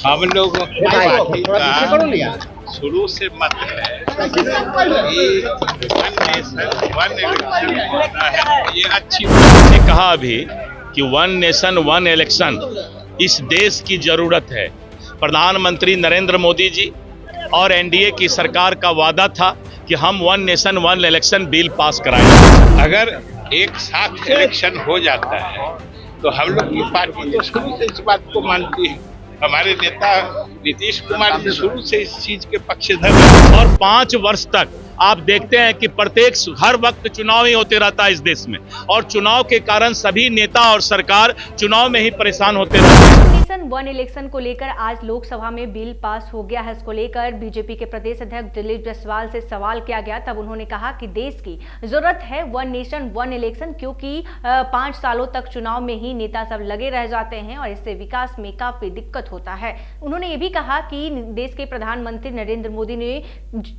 हम लोगों की पार्टी का शुरू से मत है कि वन नेशन वन इलेक्शन होता है। ये अच्छी बात ने कहा अभी कि वन नेशन वन इलेक्शन इस देश की जरूरत है। प्रधानमंत्री नरेंद्र मोदी जी और एनडीए की सरकार का वादा था कि हम one nation one election bill pass कराएंगे। अगर एक साथ इलेक्शन हो जाता है तो हम लोग की पार्टी तो शुरू से इस बात को मानती है। हमारे नेता नीतीश कुमार जी शुरू से इस चीज के पक्षधर हैं और 5 वर्ष तक आप देखते हैं कि प्रत्येक हर वक्त चुनाव ही होते रहता है इस देश में, और चुनाव के कारण सभी नेता और सरकार चुनाव में ही परेशान होते रहते हैं। वन इलेक्शन को लेकर आज लोकसभा में बिल पास हो गया है। इसको लेकर बीजेपी के प्रदेश अध्यक्ष दिलीप जायसवाल से सवाल किया गया, तब उन्होंने कहा कि देश की जरूरत है वन नेशन वन इलेक्शन, क्योंकि 5 सालों तक चुनाव में ही नेता सब लगे रह जाते हैं और इससे विकास में काफी दिक्कत होता है। उन्होंने ये भी कहा कि देश के प्रधानमंत्री नरेंद्र मोदी ने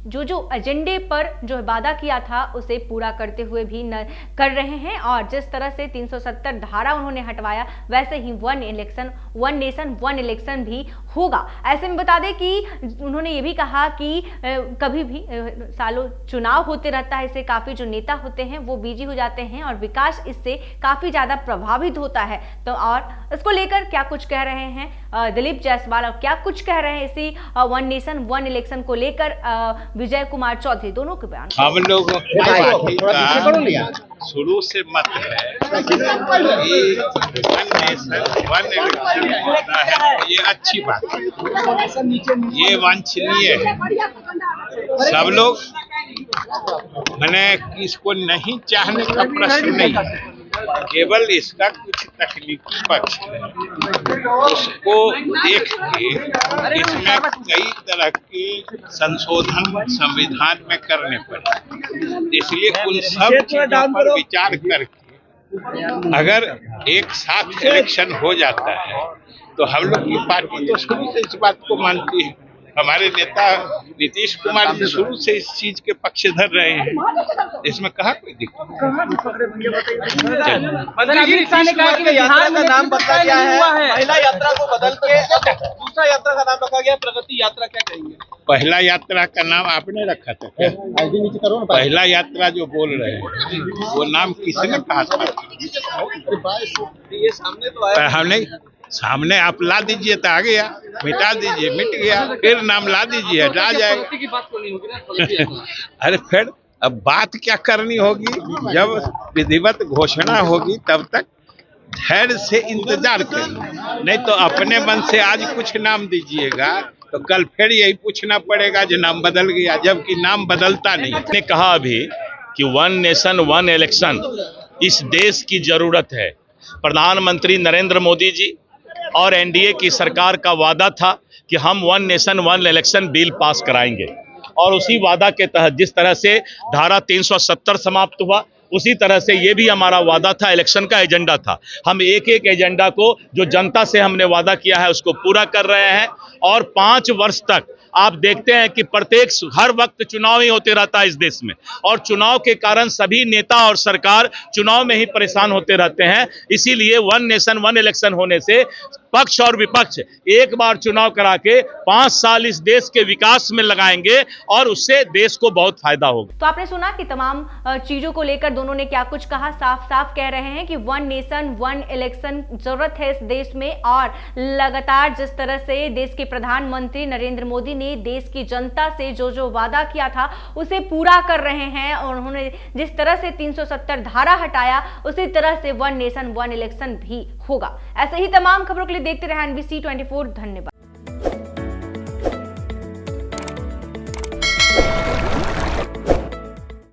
जो एजेंडे पर जो वादा किया था उसे पूरा करते हुए भी कर रहे हैं, और जिस तरह से 370 धारा उन्होंने हटवाया वैसे ही वन नेशन वन इलेक्शन भी होगा। ऐसे में बता दें कि उन्होंने ये भी कहा कि कभी भी सालों चुनाव होते रहता है, इससे काफी जो नेता होते हैं वो बिजी हो जाते हैं और विकास इससे काफी ज्यादा प्रभावित होता है। तो और इसको लेकर क्या कुछ कह रहे हैं दिलीप जायसवाल और क्या कुछ कह रहे हैं इसी वन नेशन वन इलेक्शन को लेकर विजय कुमार चौधरी, दोनों के बयान। हम लोगों की पार्टी का शुरू से मत है कि वन नेशन वन इलेक्शन होता है। ये अच्छी बात है, ये वांछनीय है। सब लोग मैंने इसको नहीं चाहने का प्रश्न नहीं है, केवल इसका कुछ तकनीकी पक्ष है। उसको देख के इसमें कई तरह के संशोधन संविधान में करने पड़े, इसलिए उन सब चीजों पर विचार करके अगर एक साथ इलेक्शन हो जाता है तो हम लोग की पार्टी तो शुरू से इस बात को मानती है। हमारे नेता नीतीश कुमार जी शुरू से इस चीज के पक्षधर रहे हैं, इसमें कहा कोई दिक्कत। यात्रा का नाम बदला गया है, महिला यात्रा को बदल के दूसरा यात्रा का नाम रखा गया, प्रगति यात्रा। क्या कहेंगे? पहला यात्रा का नाम आपने रखा था क्या? पहला यात्रा जो बोल रहे हैं वो नाम किसने कहा था? ये सामने तो आया, हमने सामने आप ला दीजिए तो आ गया, मिटा दीजिए मिट गया, फिर नाम ला दीजिए हटा जाएगा। अरे फिर अब बात क्या करनी होगी, जब विधिवत घोषणा होगी तब तक धैर्य से इंतजार करिए, नहीं तो अपने मन से आज कुछ नाम दीजिएगा तो कल फिर यही पूछना पड़ेगा जो नाम बदल गया, जबकि नाम बदलता नहीं। मैंने कहा अभी कि वन नेशन वन इलेक्शन इस देश की जरूरत है। प्रधानमंत्री नरेंद्र मोदी जी और एनडीए की सरकार का वादा था कि हम one nation one election bill pass कराएंगे, और उसी वादा के तहत जिस तरह से धारा 370 समाप्त हुआ उसी तरह से ये भी हमारा वादा था, इलेक्शन का एजेंडा था। हम एक एक एजेंडा को जो जनता से हमने वादा किया है उसको पूरा कर रहे हैं, और 5 वर्ष तक आप देखते हैं कि प्रत्येक हर वक्त चुनाव ही होते रहता है इस देश में, और चुनाव के कारण सभी नेता और सरकार चुनाव में ही परेशान होते रहते हैं। इसीलिए वन नेशन वन इलेक्शन होने से पक्ष और विपक्ष एक बार चुनाव करा के 5 साल इस देश के विकास में लगाएंगे और उससे देश को बहुत फायदा होगा। तो आपने सुना कि तमाम चीजों को लेकर दोनों ने क्या कुछ कहा। साफ साफ कह रहे हैं कि वन नेशन वन इलेक्शन जरूरत है इस देश में, और लगातार जिस तरह से देश के प्रधानमंत्री नरेंद्र मोदी ने देश की जनता से जो वादा किया था उसे पूरा कर रहे हैं, और उन्होंने जिस तरह से 370 धारा हटाया उसी तरह से वन नेशन वन इलेक्शन भी होगा। ऐसे ही तमाम खबरों के लिए देखते रहे NBC 24। धन्यवाद।